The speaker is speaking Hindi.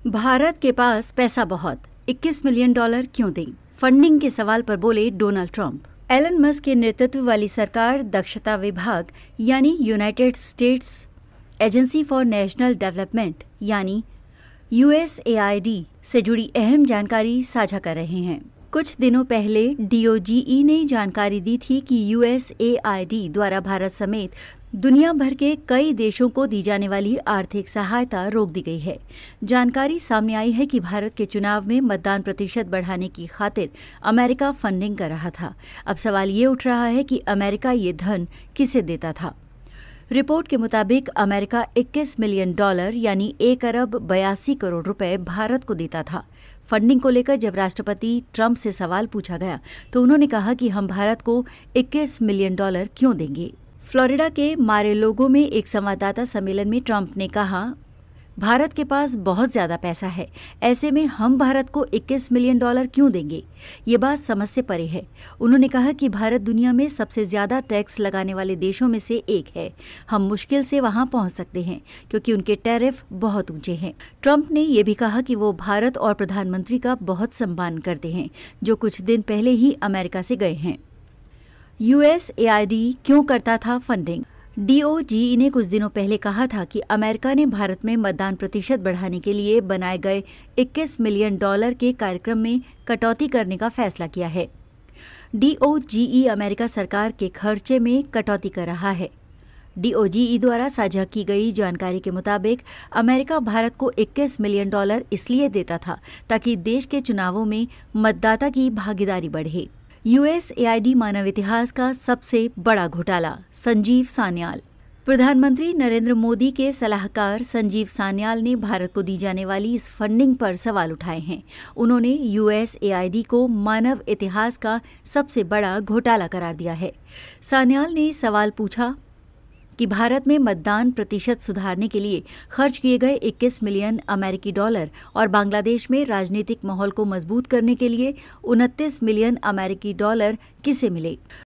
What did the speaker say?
भारत के पास पैसा बहुत, 21 मिलियन डॉलर क्यों दें? फंडिंग के सवाल पर बोले डोनाल्ड ट्रंप। एलन मस्क के नेतृत्व वाली सरकार दक्षता विभाग यानी United states agency for national development यानी USAID से जुड़ी अहम जानकारी साझा कर रहे हैं। कुछ दिनों पहले DOGE ने जानकारी दी थी कि USAID द्वारा भारत समेत दुनिया भर के कई देशों को दी जाने वाली आर्थिक सहायता रोक दी गई है। जानकारी सामने आई है कि भारत के चुनाव में मतदान प्रतिशत बढ़ाने की खातिर अमेरिका फंडिंग कर रहा था। अब सवाल ये उठ रहा है कि अमेरिका ये धन किसे देता था। रिपोर्ट के मुताबिक अमेरिका 21 मिलियन डॉलर यानी 1 अरब 82 करोड़ रुपए भारत को देता था। फंडिंग को लेकर जब राष्ट्रपति ट्रंप से सवाल पूछा गया तो उन्होंने कहा कि हम भारत को 21 मिलियन डॉलर क्यों देंगे। फ्लोरिडा के मारे-लोगो में एक संवाददाता सम्मेलन में ट्रंप ने कहा, भारत के पास बहुत ज्यादा पैसा है, ऐसे में हम भारत को 21 मिलियन डॉलर क्यों देंगे? ये बात समझ से परे है। उन्होंने कहा कि भारत दुनिया में सबसे ज्यादा टैक्स लगाने वाले देशों में से एक है। हम मुश्किल से वहां पहुंच सकते हैं क्योंकि उनके टैरिफ बहुत ऊंचे हैं। ट्रंप ने यह भी कहा कि वो भारत और प्रधानमंत्री का बहुत सम्मान करते हैं, जो कुछ दिन पहले ही अमेरिका से गए हैं। USAID क्यों करता था फंडिंग? DOGE ने कुछ दिनों पहले कहा था कि अमेरिका ने भारत में मतदान प्रतिशत बढ़ाने के लिए बनाए गए 21 मिलियन डॉलर के कार्यक्रम में कटौती करने का फैसला किया है। DOGE अमेरिका सरकार के खर्चे में कटौती कर रहा है। DOGE द्वारा साझा की गई जानकारी के मुताबिक अमेरिका भारत को 21 मिलियन डॉलर इसलिए देता था ताकि देश के चुनावों में मतदाता की भागीदारी बढ़े। USAID मानव इतिहास का सबसे बड़ा घोटाला। संजीव सान्याल। प्रधानमंत्री नरेंद्र मोदी के सलाहकार संजीव सान्याल ने भारत को दी जाने वाली इस फंडिंग पर सवाल उठाए हैं। उन्होंने USAID को मानव इतिहास का सबसे बड़ा घोटाला करार दिया है। सान्याल ने सवाल पूछा कि भारत में मतदान प्रतिशत सुधारने के लिए खर्च किए गए 21 मिलियन अमेरिकी डॉलर और बांग्लादेश में राजनीतिक माहौल को मजबूत करने के लिए 29 मिलियन अमेरिकी डॉलर किसे मिले।